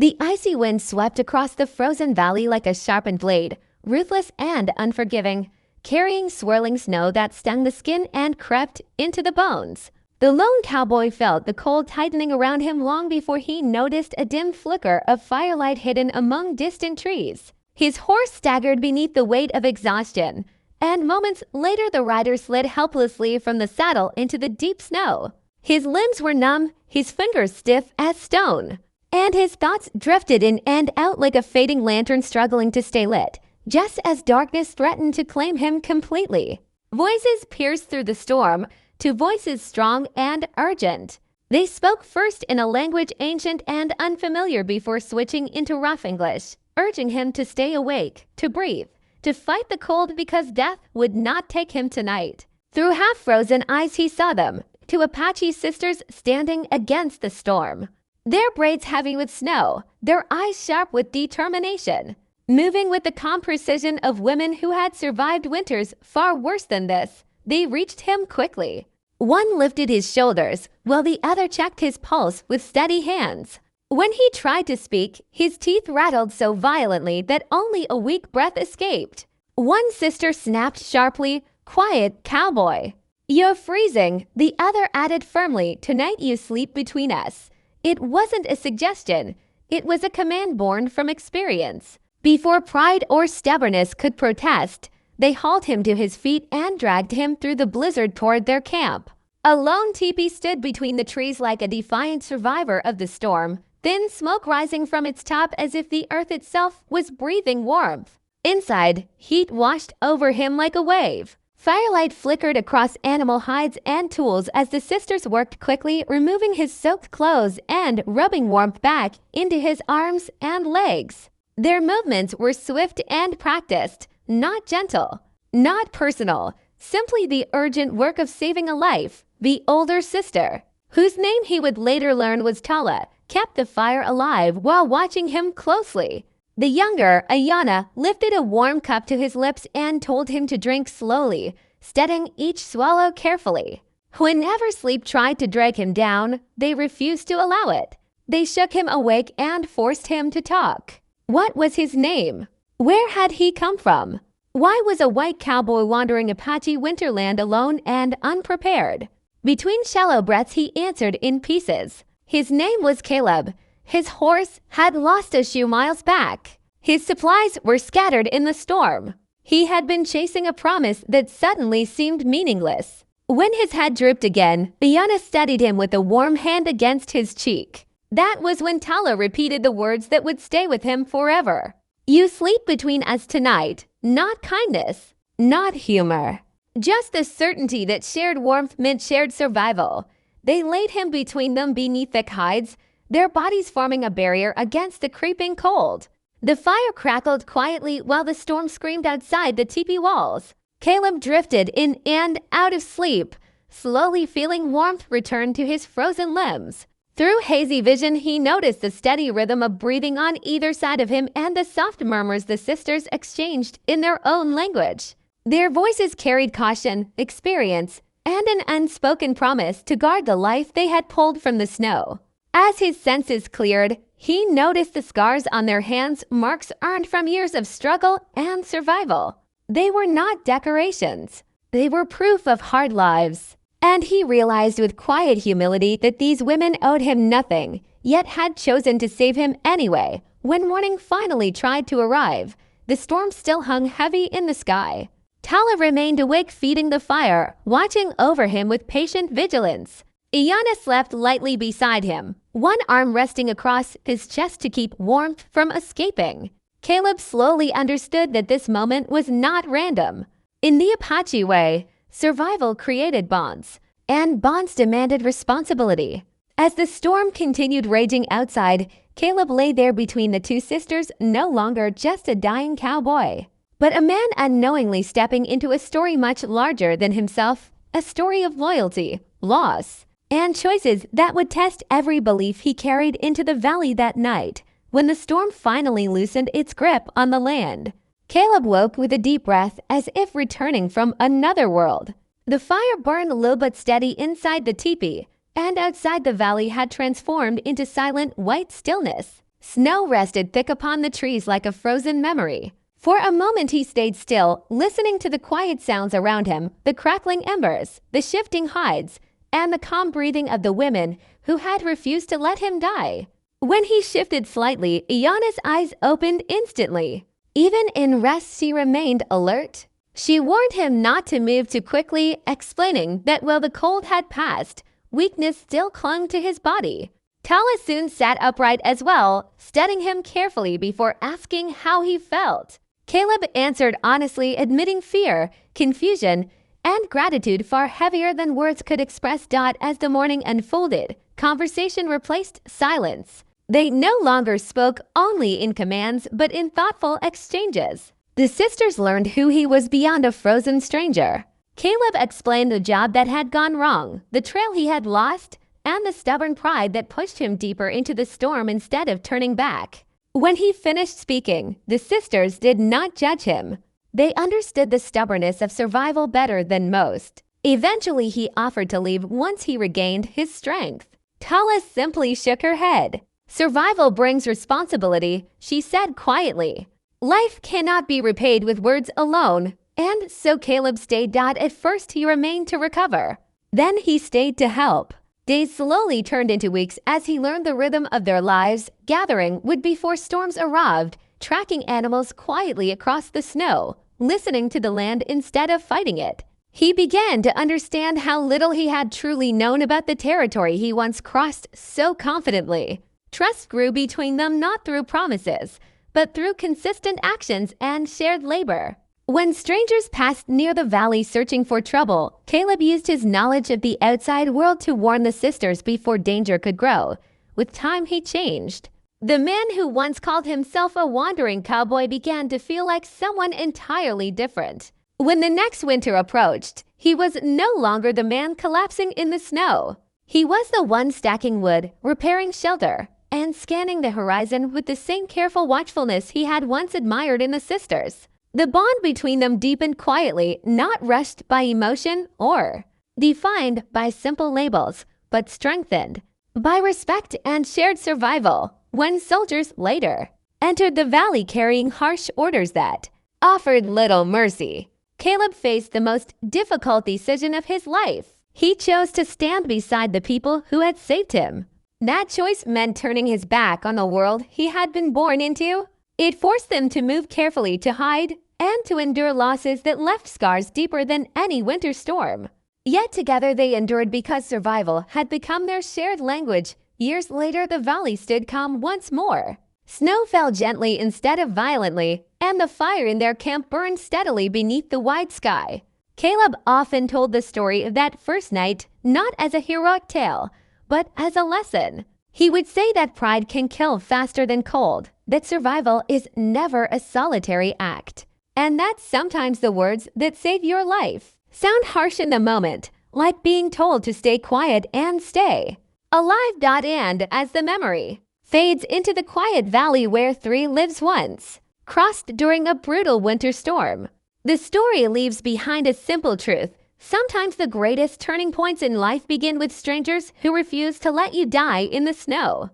The icy wind swept across the frozen valley like a sharpened blade, ruthless and unforgiving, carrying swirling snow that stung the skin and crept into the bones. The lone cowboy felt the cold tightening around him long before he noticed a dim flicker of firelight hidden among distant trees. His horse staggered beneath the weight of exhaustion, and moments later the rider slid helplessly from the saddle into the deep snow. His limbs were numb, his fingers stiff as stone, and his thoughts drifted in and out like a fading lantern struggling to stay lit, just as darkness threatened to claim him completely. Voices pierced through the storm, to voices strong and urgent. They spoke first in a language ancient and unfamiliar before switching into rough English, urging him to stay awake, to breathe, to fight the cold because death would not take him tonight. Through half-frozen eyes he saw them, two Apache sisters standing against the storm. Their braids heavy with snow, their eyes sharp with determination, moving with the calm precision of women who had survived winters far worse than this. They reached him quickly. One lifted his shoulders, while the other checked his pulse with steady hands. When he tried to speak, his teeth rattled so violently that only a weak breath escaped. One sister snapped sharply, "Quiet, cowboy." "You're freezing," the other added firmly. "Tonight you sleep between us." It wasn't a suggestion. It was a command born from experience. Before pride or stubbornness could protest, they hauled him to his feet and dragged him through the blizzard toward their camp. A lone teepee stood between the trees like a defiant survivor of the storm, thin smoke rising from its top as if the earth itself was breathing warmth. Inside, heat washed over him like a wave. Firelight flickered across animal hides and tools as the sisters worked quickly, removing his soaked clothes and rubbing warmth back into his arms and legs. Their movements were swift and practiced, not gentle, not personal, simply the urgent work of saving a life. The older sister, whose name he would later learn was Tala, kept the fire alive while watching him closely. The younger, Ayana, lifted a warm cup to his lips and told him to drink slowly, steadying each swallow carefully. Whenever sleep tried to drag him down, they refused to allow it. They shook him awake and forced him to talk. What was his name? Where had he come from? Why was a white cowboy wandering Apache winterland alone and unprepared? Between shallow breaths he answered in pieces. His name was Caleb. His horse had lost a few miles back. His supplies were scattered in the storm. He had been chasing a promise that suddenly seemed meaningless. When his head drooped again, Biana steadied him with a warm hand against his cheek. That was when Tala repeated the words that would stay with him forever. "You sleep between us tonight, not kindness, not humor. Just the certainty that shared warmth meant shared survival." They laid him between them beneath thick hides, their bodies forming a barrier against the creeping cold. The fire crackled quietly while the storm screamed outside the teepee walls. Caleb drifted in and out of sleep, slowly feeling warmth return to his frozen limbs. Through hazy vision, he noticed the steady rhythm of breathing on either side of him and the soft murmurs the sisters exchanged in their own language. Their voices carried caution, experience, and an unspoken promise to guard the life they had pulled from the snow. As his senses cleared, he noticed the scars on their hands, marks earned from years of struggle and survival. They were not decorations. They were proof of hard lives. And he realized with quiet humility that these women owed him nothing, yet had chosen to save him anyway. When morning finally tried to arrive, the storm still hung heavy in the sky. Tala remained awake feeding the fire, watching over him with patient vigilance. Iyana slept lightly beside him, one arm resting across his chest to keep warmth from escaping. Caleb slowly understood that this moment was not random. In the Apache way, survival created bonds, and bonds demanded responsibility. As the storm continued raging outside, Caleb lay there between the two sisters, no longer just a dying cowboy, but a man unknowingly stepping into a story much larger than himself, a story of loyalty, loss, and choices that would test every belief he carried into the valley that night. When the storm finally loosened its grip on the land, Caleb woke with a deep breath as if returning from another world. The fire burned low but steady inside the teepee, and outside the valley had transformed into silent white stillness. Snow rested thick upon the trees like a frozen memory. For a moment he stayed still, listening to the quiet sounds around him, the crackling embers, the shifting hides, and the calm breathing of the women who had refused to let him die. When he shifted slightly, Iana's eyes opened instantly. Even in rest, she remained alert. She warned him not to move too quickly, explaining that while the cold had passed, weakness still clung to his body. Tala soon sat upright as well, studying him carefully before asking how he felt. Caleb answered honestly, admitting fear, confusion, and gratitude far heavier than words could express. As the morning unfolded, conversation replaced silence. They no longer spoke only in commands, but in thoughtful exchanges. The sisters learned who he was beyond a frozen stranger. Caleb explained the job that had gone wrong, the trail he had lost, and the stubborn pride that pushed him deeper into the storm instead of turning back. When he finished speaking, the sisters did not judge him. They understood the stubbornness of survival better than most. Eventually, he offered to leave once he regained his strength. Tala simply shook her head. Survival brings responsibility, she said quietly. Life cannot be repaid with words alone, and so Caleb stayed. At first, he remained to recover. Then he stayed to help. Days slowly turned into weeks as he learned the rhythm of their lives. Gathering would before storms arrived, tracking animals quietly across the snow, listening to the land instead of fighting it. He began to understand how little he had truly known about the territory he once crossed so confidently. Trust grew between them not through promises, but through consistent actions and shared labor. When strangers passed near the valley searching for trouble, Caleb used his knowledge of the outside world to warn the sisters before danger could grow. With time, he changed. The man who once called himself a wandering cowboy began to feel like someone entirely different. When the next winter approached, he was no longer the man collapsing in the snow. He was the one stacking wood, repairing shelter, and scanning the horizon with the same careful watchfulness he had once admired in the sisters. The bond between them deepened quietly, not rushed by emotion or defined by simple labels, but strengthened by respect and shared survival. When soldiers later entered the valley carrying harsh orders that offered little mercy, Caleb faced the most difficult decision of his life. He chose to stand beside the people who had saved him. That choice meant turning his back on the world he had been born into. It forced them to move carefully, to hide, and to endure losses that left scars deeper than any winter storm. Yet together they endured because survival had become their shared language. Years later, the valley stood calm once more. Snow fell gently instead of violently, and the fire in their camp burned steadily beneath the wide sky. Caleb often told the story of that first night, not as a heroic tale, but as a lesson. He would say that pride can kill faster than cold, that survival is never a solitary act, and that sometimes the words that save your life sound harsh in the moment, like being told to stay quiet and stay alive. And as the memory fades into the quiet valley where three lives once, crossed during a brutal winter storm, the story leaves behind a simple truth. Sometimes the greatest turning points in life begin with strangers who refuse to let you die in the snow.